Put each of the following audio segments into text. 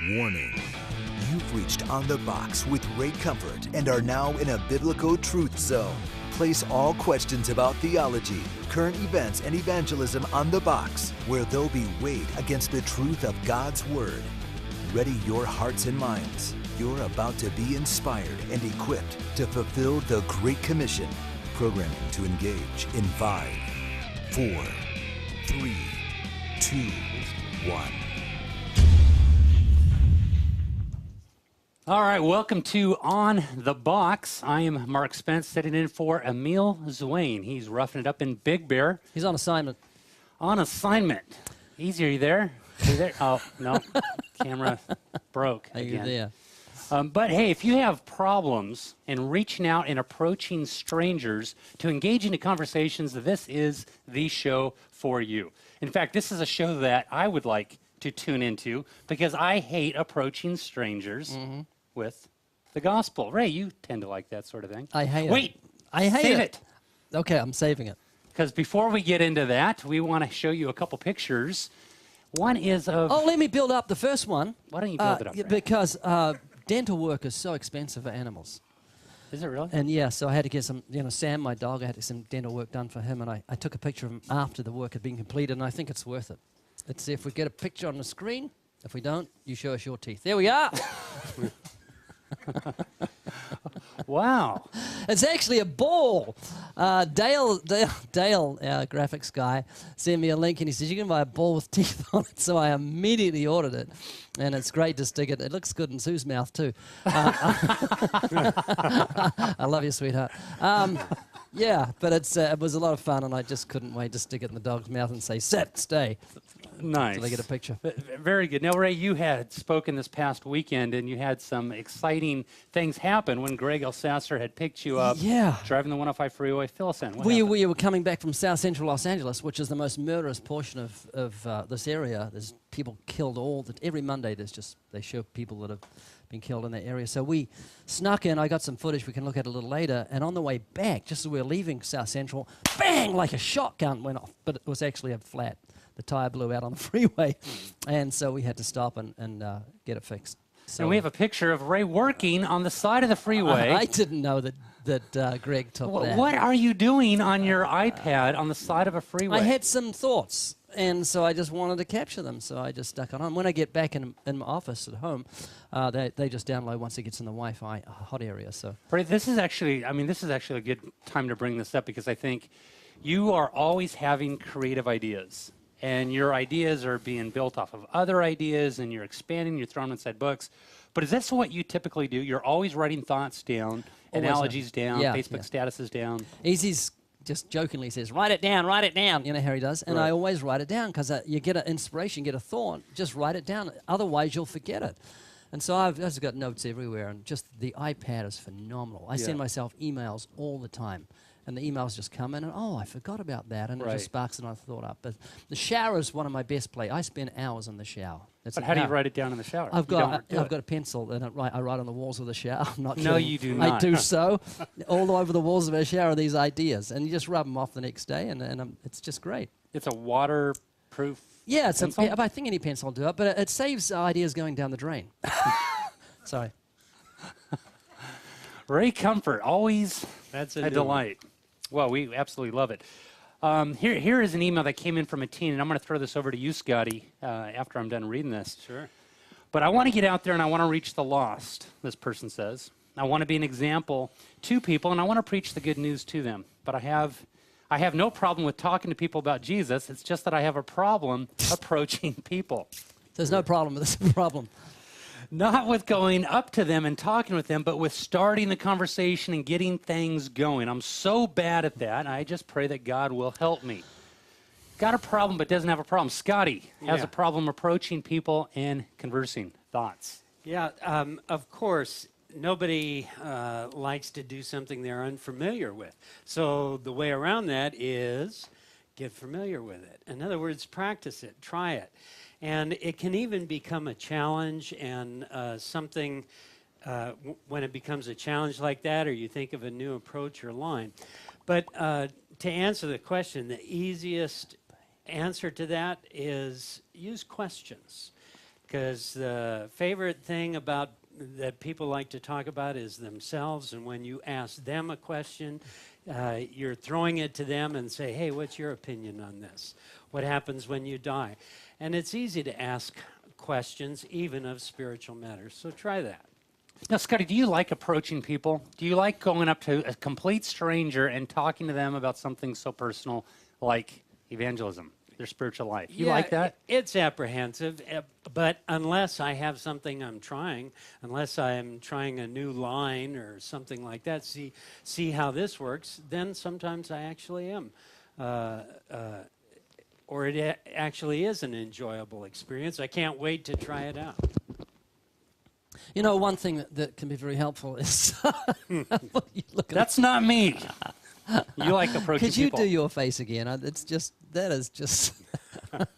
Warning. You've reached On the Box with Ray Comfort and are now in a biblical truth zone. Place all questions about theology, current events, and evangelism on the box, where they'll be weighed against the truth of God's Word. Ready your hearts and minds. You're about to be inspired and equipped to fulfill the Great Commission. Programming to engage in 5, 4, 3, 2, 1. All right, welcome to On the Box. I am Mark Spence, sitting in for Emil Zwane. He's roughing it up in Big Bear. He's on assignment. On assignment. Easy, are you there? Are you there? Oh, no. Camera broke again. You're there. But hey, if you have problems in reaching out and approaching strangers to engage into conversations, this is the show for you. In fact, this is a show that I would like to tune into because I hate approaching strangers with the gospel. Ray, you tend to like that sort of thing. I hate it. Wait, I hate save it. Okay, I'm saving it. Because before we get into that, we want to show you a couple pictures. One is of... Oh, let me build up the first one. Why don't you build it up, Ray? Because dental work is so expensive for animals. Is it really? And yeah, so I had to get some, Sam, my dog, I had to get some dental work done for him, and I took a picture of him after the work had been completed, and I think it's worth it. Let's see if we get a picture on the screen. If we don't, you show us your teeth. There we are. Wow. It's actually a ball. Dale, our graphics guy, sent me a link and he says, you can buy a ball with teeth on it. So I immediately ordered it. And it's great to stick it. It looks good in Sue's mouth too. I love you, sweetheart. Yeah, but it was a lot of fun and I just couldn't wait to stick it in the dog's mouth and say, sit, stay. Nice. So they get a picture. Very good. Now, Ray, you had spoken this past weekend, and you had some exciting things happen when Greg Elsasser had picked you up. Yeah. Driving the 105 freeway. Fill us in. What We happened? were coming back from South Central Los Angeles, which is the most murderous portion of this area. There's people killed every Monday. They show people that have been killed in that area. So we snuck in. I got some footage we can look at a little later. And on the way back, just as we were leaving South Central, bang, like a shotgun went off. But it was actually a flat. The tire blew out on the freeway, and so we had to stop and get it fixed. So and we have a picture of Ray working on the side of the freeway. I didn't know that Greg took that. What are you doing on your iPad on the side of a freeway? I had some thoughts, and so I just wanted to capture them, so I just stuck it on. When I get back in my office at home, they just download once it gets in the Wi-Fi hot area. So Ray, this is actually a good time to bring this up because I think you are always having creative ideas. And your ideas are being built off of other ideas, and you're expanding, you're throwing inside books. But is this what you typically do? You're always writing thoughts down, analogies down, Facebook statuses down? Easy's just jokingly says, write it down, you know how he does. And Right. I always write it down because you get an inspiration, get a thought, just write it down. Otherwise, you'll forget it. And so I've just got notes everywhere, and just the iPad is phenomenal. I send myself emails all the time. And the emails just come in, and I forgot about that, and it just sparks another thought up. But the shower is one of my best plays. I spend hours in the shower. But how do you write it down in the shower? I've got a pencil, and I write on the walls of the shower. I'm not No, kidding. you do not. I do so. All over the walls of our shower are these ideas, and you just rub them off the next day, and it's just great. It's a waterproof Yeah, pencil? I think any pencil will do it, but it saves ideas going down the drain. Sorry. Ray Comfort, always That's a delight. Well, we absolutely love it. Here is an email that came in from a teen, and I'm going to throw this over to you, Scotty, after I'm done reading this. Sure. But I want to get out there and I want to reach the lost, this person says. I want to be an example to people, and I want to preach the good news to them. But I have no problem with talking to people about Jesus. It's just that I have a problem approaching people. There's no problem with this problem. Not with going up to them and talking with them, but with starting the conversation and getting things going. I'm so bad at that. I just pray that God will help me. Got a problem, but doesn't have a problem. Scotty has a problem approaching people and conversing. Thoughts? Yeah, of course, nobody likes to do something they're unfamiliar with. So the way around that is get familiar with it. In other words, practice it, try it. And it can even become a challenge, and something, when it becomes a challenge like that, or you think of a new approach or line. But to answer the question, the easiest answer to that is use questions. because the favorite thing about that people like to talk about is themselves. And when you ask them a question, you're throwing it to them and say, hey, what's your opinion on this? What happens when you die? And it's easy to ask questions, even of spiritual matters. So try that. Now, Scotty, do you like approaching people? Do you like going up to a complete stranger and talking to them about something so personal like evangelism, their spiritual life? You like that? It's apprehensive, but unless I have something unless I'm trying a new line or something like that, see how this works, then sometimes I actually am. Or it actually is an enjoyable experience. I can't wait to try it out. You know, one thing that can be very helpful is... That's not me. You like approaching Could you people. do your face again? It's just, that is just...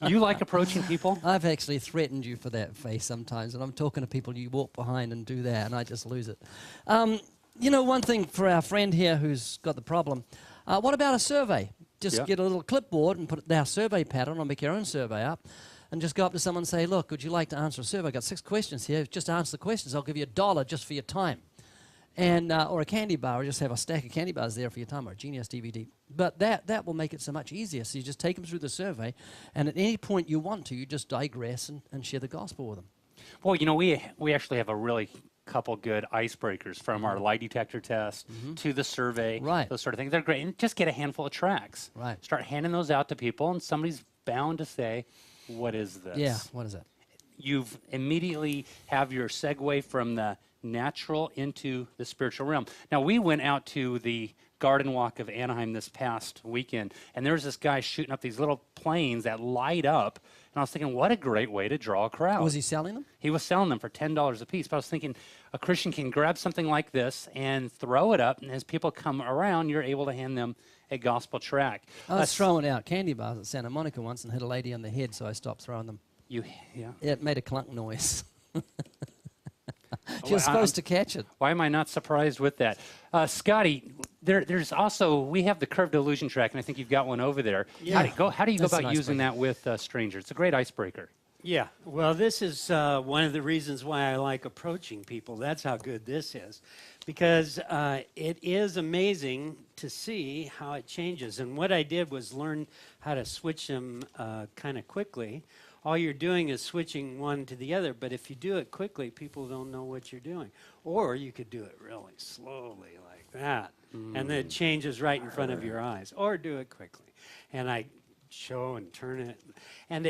You like approaching people? I've actually threatened you for that face sometimes, and I'm talking to people, you walk behind and do that, and I just lose it. You know, one thing for our friend here who's got the problem, what about a survey? Just get a little clipboard and put our survey pattern, or make your own survey up, and just go up to someone and say, look, would you like to answer a survey? I've got 6 questions here. Just answer the questions. I'll give you $1 just for your time. And, or a candy bar, or just have a stack of candy bars there for your time, or a Genius DVD. But that will make it so much easier. So you just take them through the survey, and at any point you want to, you just digress and share the gospel with them. Well, you know, we actually have a really couple good icebreakers, from our lie detector test to the survey, those sort of things. They're great. And just get a handful of tracks. Right. Start handing those out to people, and somebody's bound to say, what is this? Yeah, what is it? You've immediately have your segue from the natural into the spiritual realm. Now, we went out to the Garden Walk of Anaheim this past weekend, and there was this guy shooting up these little planes that light up, and I was thinking, what a great way to draw a crowd. Was he selling them? He was selling them for $10 a piece, but I was thinking a Christian can grab something like this and throw it up, and as people come around, you're able to hand them a gospel tract. I was throwing out candy bars at Santa Monica once and hit a lady on the head, so I stopped throwing them. Yeah. Yeah, it made a clunk noise. She was supposed to catch it. Why am I not surprised with that? Scotty, there's also, we have the curved illusion track, and I think you've got one over there. Yeah. How do you go That's an about using that with strangers? It's a great icebreaker. Yeah, well, this is one of the reasons why I like approaching people. That's how good this is, because it is amazing to see how it changes. And what I did was learn how to switch them kind of quickly. All you're doing is switching one to the other, but if you do it quickly, people don't know what you're doing. Or you could do it really slowly like that, and then it changes right in front of your eyes. Or do it quickly. And I show and turn it. And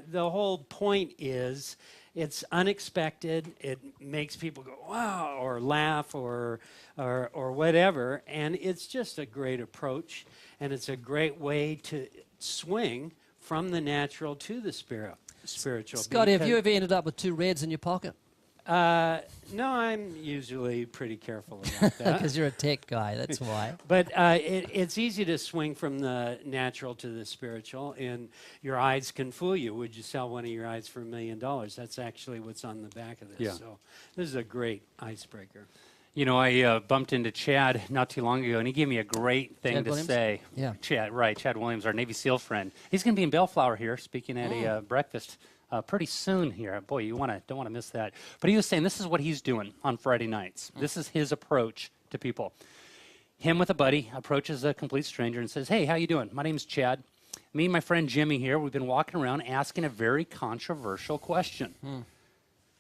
the whole point is it's unexpected. It makes people go, wow, or laugh or whatever. And it's just a great approach. And it's a great way to swing from the natural to the spiritual. Scotty, have you ever ended up with 2 reds in your pocket? No, I'm usually pretty careful about that. Because you're a tech guy, that's why. But it's easy to swing from the natural to the spiritual, and your eyes can fool you. Would you sell one of your eyes for $1 million? That's actually what's on the back of this. Yeah. So this is a great icebreaker. You know, I bumped into Chad not too long ago, and he gave me a great thing Chad to Williams? say. Yeah. Chad Williams, our Navy SEAL friend. He's going to be in Bellflower here, speaking at a breakfast pretty soon here. Boy, you don't want to miss that. But he was saying this is what he's doing on Friday nights. This is his approach to people. Him with a buddy approaches a complete stranger and says, hey, how you doing? My name's Chad. Me and my friend Jimmy here, we've been walking around asking a very controversial question.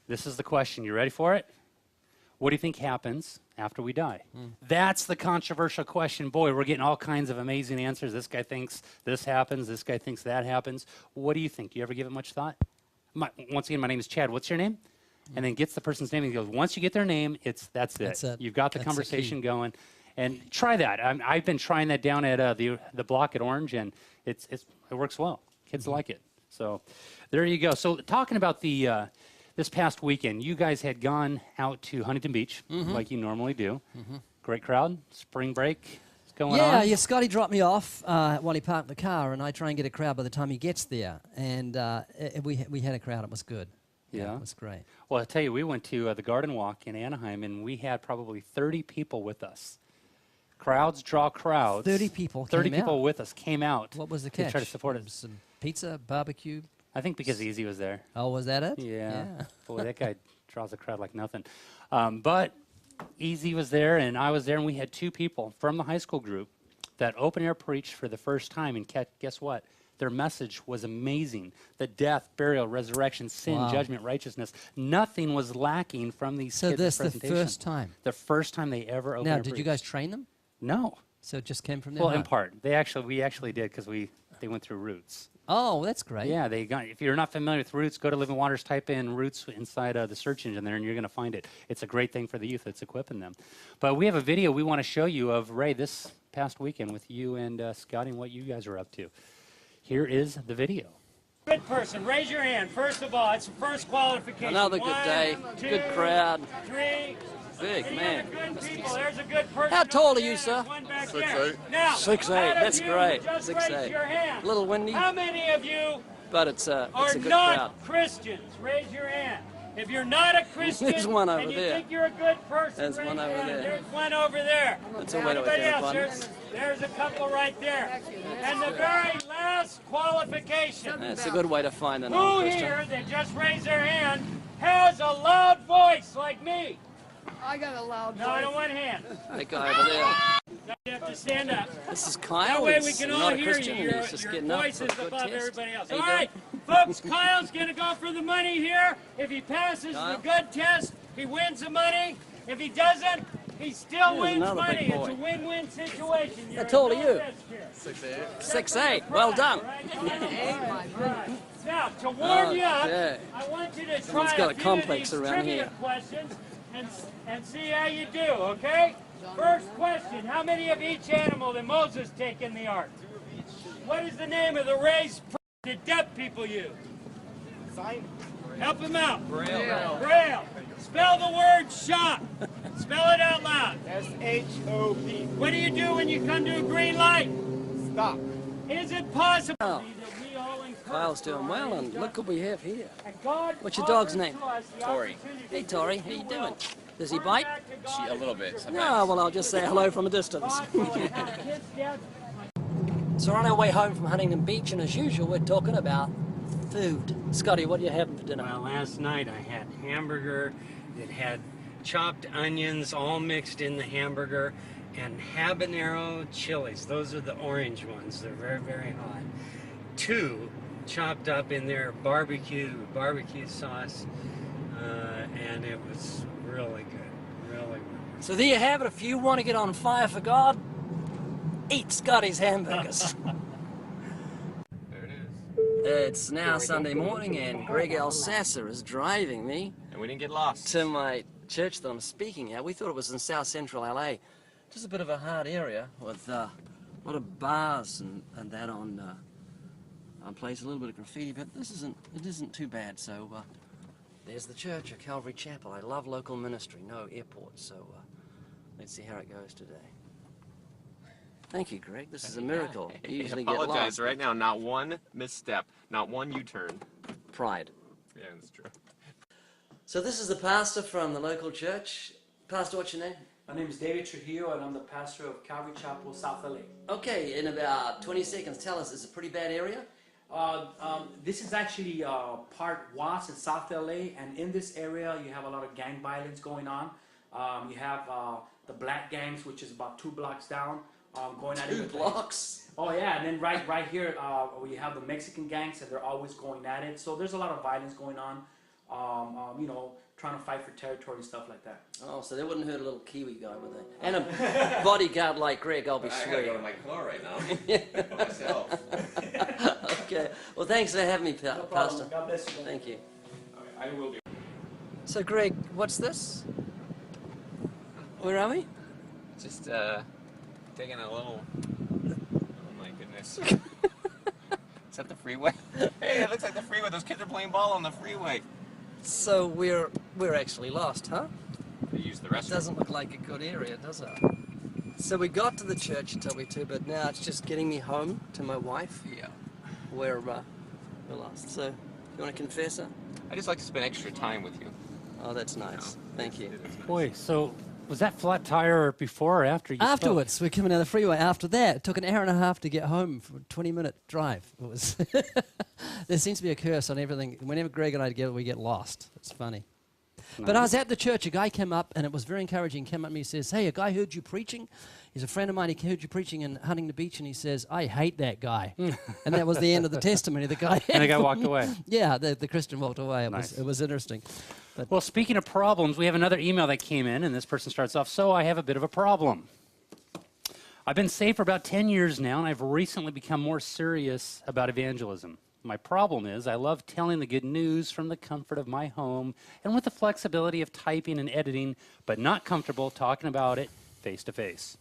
This is the question. You ready for it? What do you think happens after we die? That's the controversial question. Boy, we're getting all kinds of amazing answers. This guy thinks this happens. This guy thinks that happens. What do you think? Do you ever give it much thought? Once again, my name is Chad. What's your name? And then gets the person's name and goes, once you get their name, that's it. You've got the conversation going. And try that. I've been trying that down at the block at Orange, and it works well. Kids like it. So there you go. So talking about the... this past weekend, you guys had gone out to Huntington Beach, like you normally do. Great crowd, spring break is going on. Yeah, Scotty dropped me off while he parked the car, and I try and get a crowd by the time he gets there. And we had a crowd. It was good. Yeah? It was great. Well, I'll tell you, we went to the Garden Walk in Anaheim, and we had probably 30 people with us. Crowds draw crowds. 30 people 30 came people out. with us came out. What was the to catch? try to support us. Some pizza, barbecue. I think because Easy was there. Oh, was that it? Yeah. Boy, that guy draws a crowd like nothing. But Easy was there, and I was there, and we had 2 people from the high school group that open air preached for the first time. And guess what? Their message was amazing. The death, burial, resurrection, sin, Wow. judgment, righteousness. Nothing was lacking from these So kids' this the presentation. first time. The first time they ever opened Now, air did you preached. guys train them? No. So it just came from there? Well, in part. We actually did because they went through Roots. Oh, that's great. Yeah, if you're not familiar with Roots, go to Living Waters, type in Roots inside the search engine there, and you're going to find it. It's a great thing for the youth. It's equipping them. But we have a video we want to show you of Ray this past weekend with you and Scotty and what you guys are up to. Here is the video. Good person, raise your hand. First of all, it's the first qualification. Another good 1, day, 2, good crowd. 3. Big Any man. other good people? There's a good person. How tall over are you, there. sir? There's one back 6'8". there. Now, 6'8", out of that's you great. Just 6'8". raise your hand. A little windy, How many of you but it's a are good not crowd. Christians? Raise your hand. If you're not a Christian There's one over and you there. think you're a good person, There's raise one your over hand. there. There's one over there. That's a way to Anybody else? identify. There's a couple right there. And the very last qualification. It's a good way to find an Who non-Christian. here that just raised their hand has a loud voice like me? I got a loud No, I voice. don't want hand. That guy over there. Now you have to stand up. This is That Kyle. way we He's can all not a hear Christian. you. He's just Your getting up voice for a is good above test. everybody else. How All you right, folks, Kyle's going to go for the money here. If he passes Kyle? the good test, he wins the money. If he doesn't, he still Here's wins another money. big It's boy. a win-win situation. You're How tall a are no you? risk here. 6'8". Well done. Right. Now, to warm you up, Okay. I want you to Someone's try got a a few complex of these around trivia here. questions and see how you do, okay? First question, how many of each animal did Moses take in the ark? What is the name of the race that deaf people use? Help him out. Braille. Braille. Spell the word shop. Spell it out loud. S-H-O-P. What do you do when you come to a green light? Stop. Is it possible Oh. that we all encourage Kyle's doing well, and look what we have here. and God What's your dog's offers name? to us the Tori. opportunity Hey, to Tori, do how you well. doing? Does he bite? Back to God A little bit. No, well, I'll just say hello from a distance. God will have his death. So we're on our way home from Huntington Beach, and as usual, we're talking about food. Scotty, what are you having for dinner? Well, last night I had hamburger. It had chopped onions all mixed in the hamburger and habanero chilies. Those are the orange ones. They're very, very hot. 2 chopped up in there barbecue sauce, and it was really good, really good. So there you have it. If you want to get on fire for God, eat Scotty's hamburgers. There it is. It's now Sunday morning, and Greg Alsasser is driving me And we didn't get lost. to my church that I'm speaking at. We thought it was in South Central LA. Just a bit of a hard area with a lot of bars and that on place, a little bit of graffiti, but it isn't too bad. So there's the church at Calvary Chapel. I love local ministry, no airport, so let's see how it goes today. Thank you, Greg. This is a miracle. You usually get Apologize lost. right now. Not one misstep. Not one U-turn. Pride. Yeah, that's true. So this is the pastor from the local church. Pastor, what's your name? My name is David Trujillo, and I'm the pastor of Calvary Chapel, South LA. Okay, in about 20 seconds, tell us, it's a pretty bad area? This is actually part Watts in South LA, and in this area you have a lot of gang violence going on. You have the black gangs, which is about 2 blocks down, going at it. 2 blocks? Oh yeah, and then right here we have the Mexican gangs, and they're always going at it. So there's a lot of violence going on. You know, trying to fight for territory and stuff like that. Oh, so they wouldn't hurt a little Kiwi guy, would they? And a bodyguard like Greg, I'll be I gotta sure. go to my car right now. Myself. Okay, well thanks for having me, No Pastor. problem. God bless you. Thank you. I will be. So Greg, what's this? Where are we? Just taking a little. Oh my goodness. Is that the freeway? Hey, it looks like the freeway. Those kids are playing ball on the freeway. So we're actually lost, huh? They use the It restroom. doesn't look like a good area, does it? So we got to the church, you told me to, but now it's just getting me home to my wife. Yeah. We're lost. So, you want to confess her? I just like to spend extra time with you. Oh, that's nice. Thank you. Boy, so Was that flat tire before or after you spoke? Afterwards, we're coming down the freeway. After that, it took an hour and a half to get home for a 20-minute drive. It was there seems to be a curse on everything. Whenever Greg and I together, we get lost. It's funny. But I was at the church. A guy came up, and it was very encouraging. He came up to me and says, "Hey, a guy heard you preaching." He's a friend of mine. He heard you preaching in Huntington Beach, and he says, "I hate that guy." And that was the end of the testimony. The guy And the guy walked away. Yeah, the Christian walked away. Nice. It was interesting. But Well, speaking of problems, we have another email that came in, and this person starts off, "So I have a bit of a problem. I've been saved for about 10 years now, and I've recently become more serious about evangelism. My problem is I love telling the good news from the comfort of my home and with the flexibility of typing and editing, but not comfortable talking about it face to face.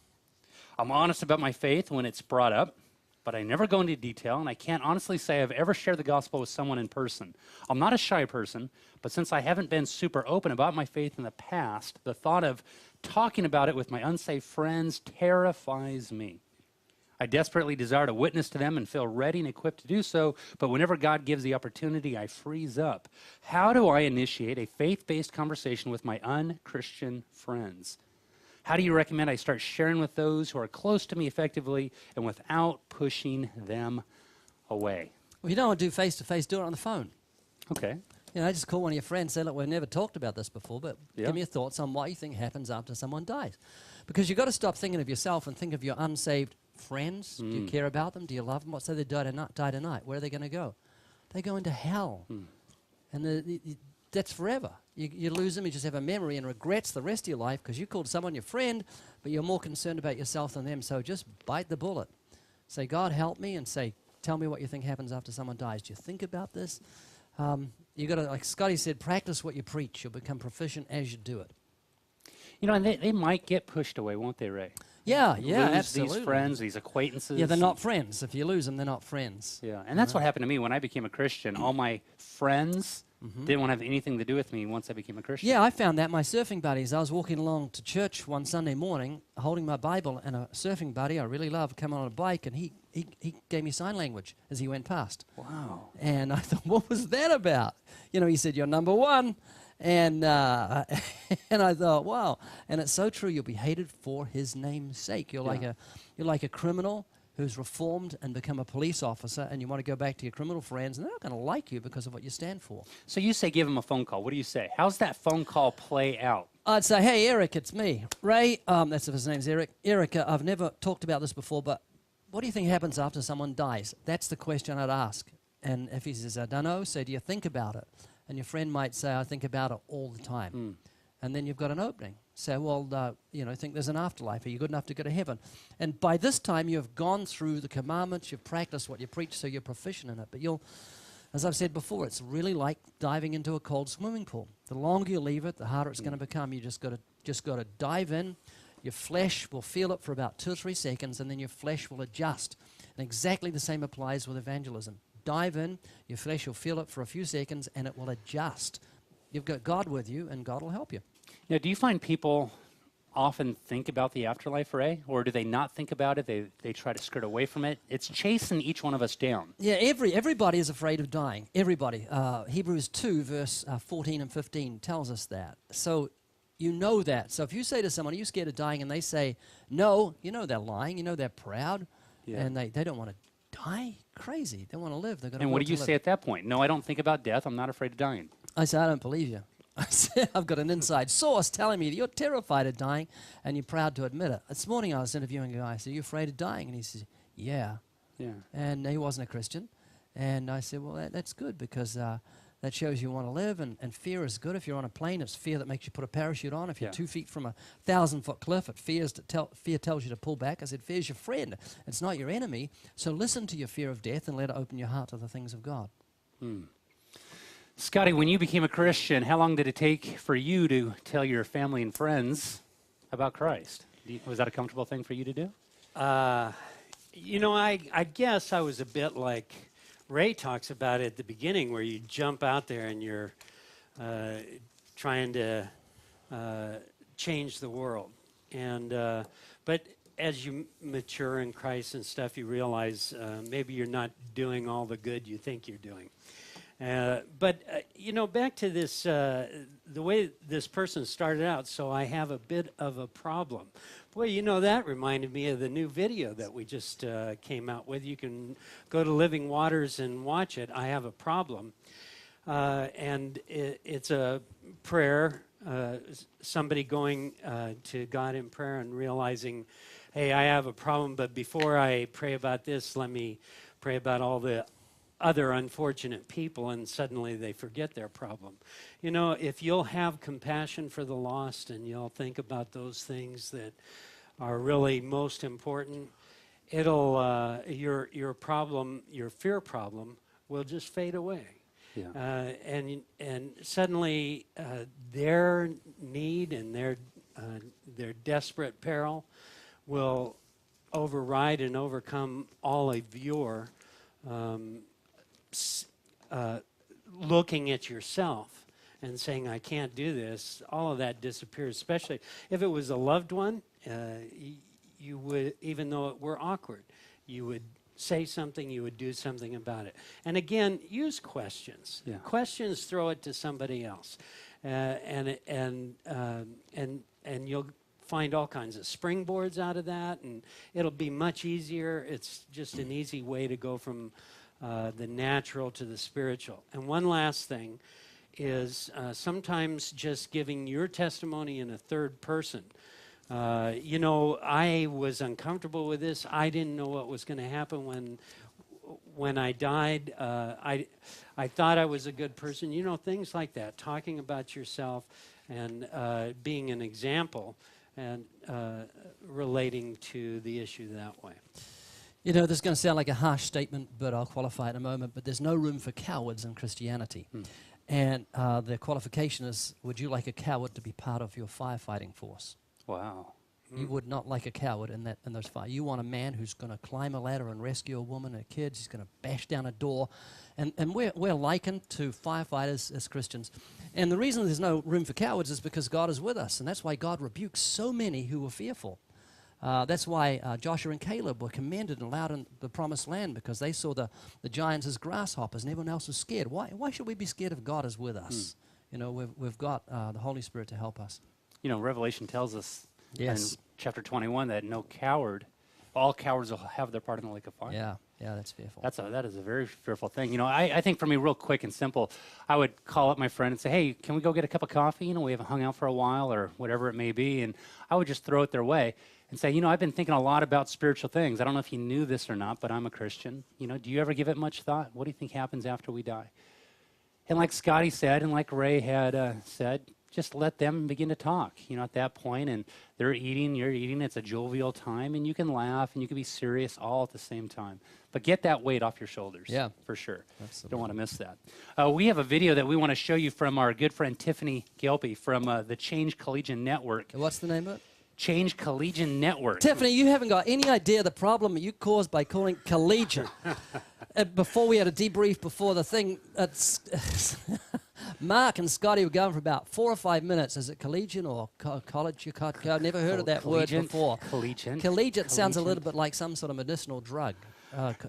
I'm honest about my faith when it's brought up, but I never go into detail, and I can't honestly say I've ever shared the gospel with someone in person. I'm not a shy person, but since I haven't been super open about my faith in the past, the thought of talking about it with my unsaved friends terrifies me. I desperately desire to witness to them and feel ready and equipped to do so, but whenever God gives the opportunity, I freeze up. How do I initiate a faith-based conversation with my un-Christian friends? How do you recommend I start sharing with those who are close to me effectively and without pushing them away?" well, you don't want to do face-to-face. Do it on the phone. Okay. You know, just call one of your friends, say, "Look, we've never talked about this before, but Yeah. give me your thoughts on what you think happens after someone dies." Because you've got to stop thinking of yourself and think of your unsaved friends. Do you care about them? Do you love them? What say they die tonight? Where are they going to go? They go into hell. And that's forever. You lose them, you just have a memory and regrets the rest of your life because you called someone your friend, but you're more concerned about yourself than them. So just bite the bullet. Say, "God, help me," and say, "Tell me what you think happens after someone dies. Do you think about this?" You got to, like Scotty said, practice what you preach. You'll become proficient as you do it. You know, and they might get pushed away, won't they, Ray? Yeah, Lose absolutely. these friends, these acquaintances. Yeah, they're not friends. If you lose them, they're not friends. Yeah, and that's what happened to me when I became a Christian. All my friends didn't want to have anything to do with me once I became a Christian. Yeah, I found that. My surfing buddies, I was walking along to church one Sunday morning holding my Bible, and a surfing buddy I really love came on a bike, and he gave me sign language as he went past. Wow. And I thought, what was that about? You know, he said, "You're number one." And and I thought, wow. And it's so true. You'll be hated for his name's sake. You're like a criminal who's reformed and become a police officer, and you want to go back to your criminal friends, and they're not going to like you because of what you stand for. So you say give him a phone call. What do you say? How's that phone call play out? I'd say, "Hey, Eric, it's me. Ray," that's if his name's Eric. "Eric, I've never talked about this before, but what do you think happens after someone dies?" That's the question I'd ask. And if he says, "I don't know," say, "Do you think about it?" And your friend might say, "I think about it all the time." And then you've got an opening. Say, "Well, think there's an afterlife. Are you good enough to go to heaven?" And by this time, you've gone through the commandments, you've practiced what you preach, so you're proficient in it. But as I've said before, it's really like diving into a cold swimming pool. The longer you leave it, the harder it's going to become. You just got to dive in. Your flesh will feel it for about 2 or 3 seconds, and then your flesh will adjust. And exactly the same applies with evangelism. Dive in, your flesh will feel it for a few seconds, and it will adjust. You've got God with you, and God will help you. Now, do you find people often think about the afterlife, Ray? Or do they not think about it? They try to skirt away from it? It's chasing each one of us down. Yeah, everybody is afraid of dying. Everybody. Hebrews 2, verse 14 and 15 tells us that. So you know that. So if you say to someone, "Are you scared of dying?" and they say, "No," you know they're lying. You know they're proud. Yeah. And they don't want to die. Crazy. They want to live. They're going to. And what do you say at that point? "No, I don't think about death. I'm not afraid of dying." I say, "I don't believe you." I say, "I've got an inside source telling me that you're terrified of dying, and you're proud to admit it." This morning I was interviewing a guy. I said, "Are you afraid of dying?" And he says, "Yeah." Yeah. And he wasn't a Christian. And I said, "Well, that's good because that shows you want to live, and fear is good. If you're on a plane, it's fear that makes you put a parachute on. If you're 2 feet from a 1,000-foot cliff, fear tells you to pull back." I said, "Fear's your friend. It's not your enemy. So listen to your fear of death and let it open your heart to the things of God." Scotty, when you became a Christian, how long did it take for you to tell your family and friends about Christ? Was that a comfortable thing for you to do? I guess I was a bit like Ray talks about it at the beginning, where you jump out there and you're trying to change the world. And but as you mature in Christ and stuff, you realize maybe you're not doing all the good you think you're doing. But back to this, the way this person started out, so I have a bit of a problem. Boy, that reminded me of the new video that we just came out with. You can go to Living Waters and watch it. I have a problem. And it's a prayer, somebody going to God in prayer and realizing, hey, I have a problem, but before I pray about this, let me pray about all the other unfortunate people, and suddenly they forget their problem. If you'll have compassion for the lost and you'll think about those things that are really most important, it'll your problem, your fear problem, will just fade away. Yeah. And suddenly their need and their desperate peril will override and overcome all of your looking at yourself and saying, I can't do this. All of that disappears, especially if it was a loved one. You would, even though it were awkward, you would say something, you would do something about it. And again, use questions. Yeah. Questions, throw it to somebody else. And you'll find all kinds of springboards out of that, and it'll be much easier. It's just an easy way to go from the natural to the spiritual. And one last thing is sometimes just giving your testimony in a third person. I was uncomfortable with this. I didn't know what was going to happen when I died. I thought I was a good person. Things like that. Talking about yourself and being an example and relating to the issue that way. This is going to sound like a harsh statement, but I'll qualify it in a moment. But there's no room for cowards in Christianity. And the qualification is, would you like a coward to be part of your firefighting force? Wow. You would not like a coward in those fires. You want a man who's going to climb a ladder and rescue a woman and kids. He's going to bash down a door. And we're likened to firefighters as Christians. And the reason there's no room for cowards is because God is with us. And that's why God rebukes so many who were fearful. That's why Joshua and Caleb were commended and allowed in the promised land, because they saw the giants as grasshoppers and everyone else was scared. Why should we be scared if God is with us? We've got the Holy Spirit to help us. Revelation tells us Yes. in chapter 21 that all cowards will have their part in the lake of fire. Yeah, that's fearful. That is a very fearful thing. I think for me, real quick and simple, I would call up my friend and say, hey, can we go get a cup of coffee? We haven't hung out for a while or whatever it may be. And I would just throw it their way and say, I've been thinking a lot about spiritual things. I don't know if you knew this or not, but I'm a Christian. Do you ever give it much thought? What do you think happens after we die? And like Scotty said, and like Ray had said, just let them begin to talk, at that point. And they're eating, you're eating. It's a jovial time, and you can laugh and you can be serious all at the same time. But get that weight off your shoulders. Yeah. For sure. Absolutely. Don't want to miss that. We have a video that we want to show you from our good friend Tiffany Gelpy from the Change Collegian Network. What's the name of it? Change Collegian Network. Tiffany, you haven't got any idea the problem you caused by calling collegian. Before we had a debrief before the thing, Mark and Scotty were going for about 4 or 5 minutes. Is it collegian or college? I've never heard of that word before. Collegiate sounds a little bit like some sort of medicinal drug.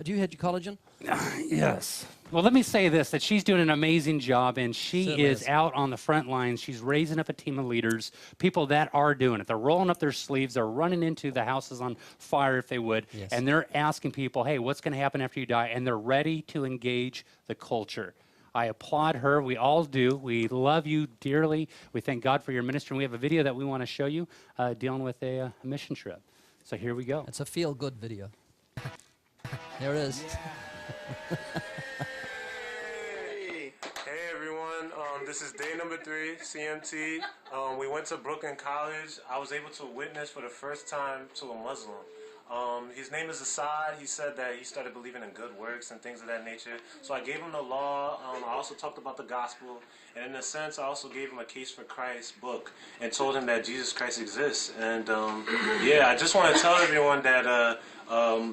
Do you have your collagen? Yes. Well, let me say this, that she's doing an amazing job, and she Certainly is out on the front lines. She's raising up a team of leaders, people that are doing it. They're rolling up their sleeves. They're running into the houses on fire, if they would, Yes. and they're asking people, hey, what's going to happen after you die? And they're ready to engage the culture. I applaud her. We all do. We love you dearly. We thank God for your ministry. And we have a video that we want to show you dealing with a mission trip. So here we go. It's a feel-good video. There it is. Hey everyone, this is day number 3, CMT. We went to Brooklyn College. I was able to witness for the first time to a Muslim. His name is Assad. He said that he started believing in good works and things of that nature. So I gave him the law. I also talked about the gospel. And in a sense, I also gave him a Case for Christ book and told him that Jesus Christ exists. And I just want to tell everyone that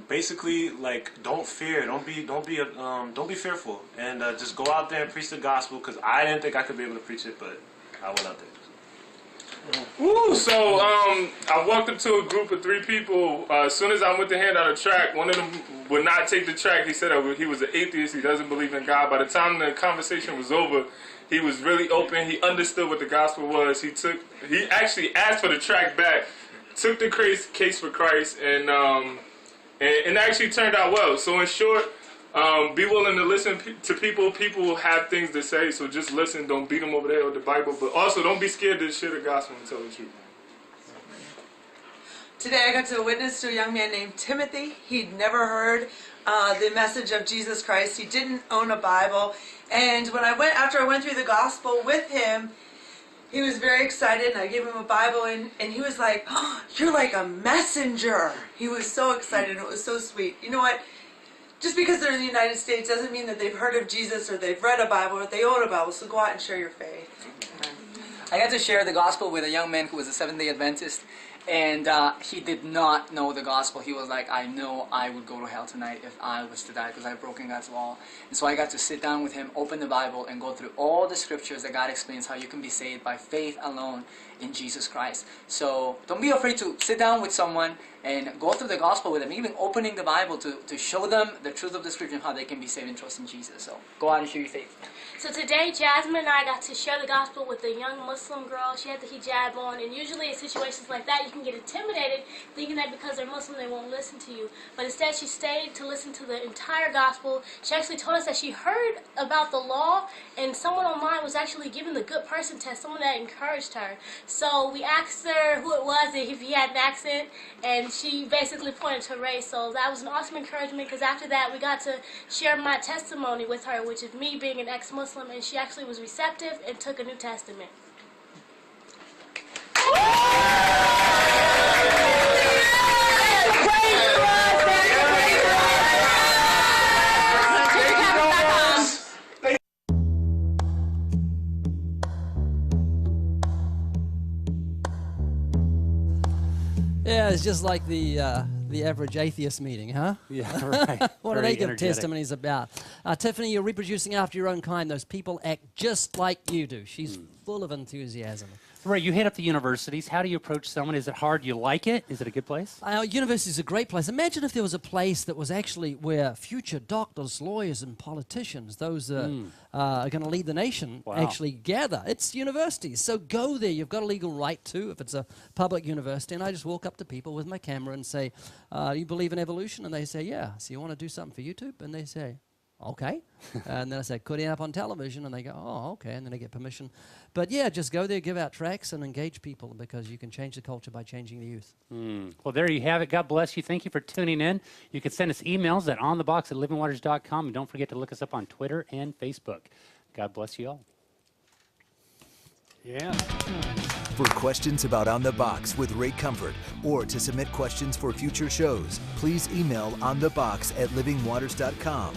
basically, like, don't fear, don't be fearful, and just go out there and preach the gospel. Because I didn't think I could be able to preach it, but I went out there. Woo! So I walked up to a group of 3 people. As soon as I went to hand out a tract, one of them would not take the tract. He said he was an atheist. He doesn't believe in God. By the time the conversation was over, he was really open. He understood what the gospel was. He actually asked for the tract back, took the case for Christ, and actually turned out well. So in short, be willing to listen to people. People have things to say, so just listen. Don't beat them over the head with the Bible, but also don't be scared to share the gospel and tell the truth. Today I got to witness to a young man named Timothy. He'd never heard the message of Jesus Christ. He didn't own a Bible. And after I went through the gospel with him, he was very excited, and I gave him a Bible, and he was like, "Oh, you're like a messenger." He was so excited. It was so sweet. You know what? Just because they're in the United States doesn't mean that they've heard of Jesus or they've read a Bible or they own a Bible. So go out and share your faith. I got to share the gospel with a young man who was a Seventh-day Adventist, and he did not know the gospel. He was like, I know I would go to hell tonight if I was to die because I've broken God's law. And so I got to sit down with him, open the Bible, and go through all the scriptures that God explains how you can be saved by faith alone in Jesus Christ. So don't be afraid to sit down with someone and go through the gospel with them, even opening the Bible to show them the truth of the scripture and how they can be saved and trust in Jesus. So go out and share your faith. So today, Jasmine and I got to share the gospel with a young Muslim girl. She had the hijab on, and usually in situations like that, you can get intimidated, thinking that because they're Muslim, they won't listen to you. But instead, she stayed to listen to the entire gospel. She actually told us that she heard about the law, and someone online was actually giving the good person test, someone that encouraged her. So we asked her who it was, and if he had an accent, and she basically pointed to race. So that was an awesome encouragement, because after that, we got to share my testimony with her, which is me being an ex-Muslim, and she actually was receptive and took a New Testament. Yeah, it's just like the average atheist meeting, huh? Yeah, right. What do they give testimonies about? Tiffany, you're reproducing after your own kind. Those people act just like you do. She's full of enthusiasm. Right, you hit up the universities. How do you approach someone? Is it hard? You like it? Is it a good place? University is a great place. Imagine if there was a place that was actually where future doctors, lawyers, and politicians, those that are going to lead the nation, actually gather. It's universities. So go there. You've got a legal right to, if it's a public university. And I just walk up to people with my camera and say, you believe in evolution? And they say, yeah. So you want to do something for YouTube? And they say, okay. And then I say, could it up on television? And they go, oh, okay. And then they get permission. But yeah, just go there, give out tracts, and engage people, because you can change the culture by changing the youth. Well, there you have it. God bless you. Thank you for tuning in. You can send us emails at onthebox@livingwaters.com. And don't forget to look us up on Twitter and Facebook. God bless you all. Yeah. For questions about On The Box with Ray Comfort, or to submit questions for future shows, please email onthebox@livingwaters.com.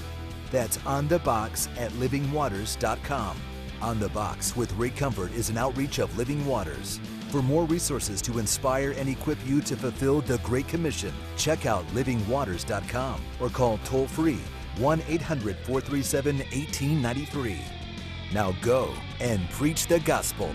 That's onthebox@livingwaters.com. On The Box with Ray Comfort is an outreach of Living Waters. For more resources to inspire and equip you to fulfill the Great Commission, check out livingwaters.com or call toll-free 1-800-437-1893. Now go and preach the gospel.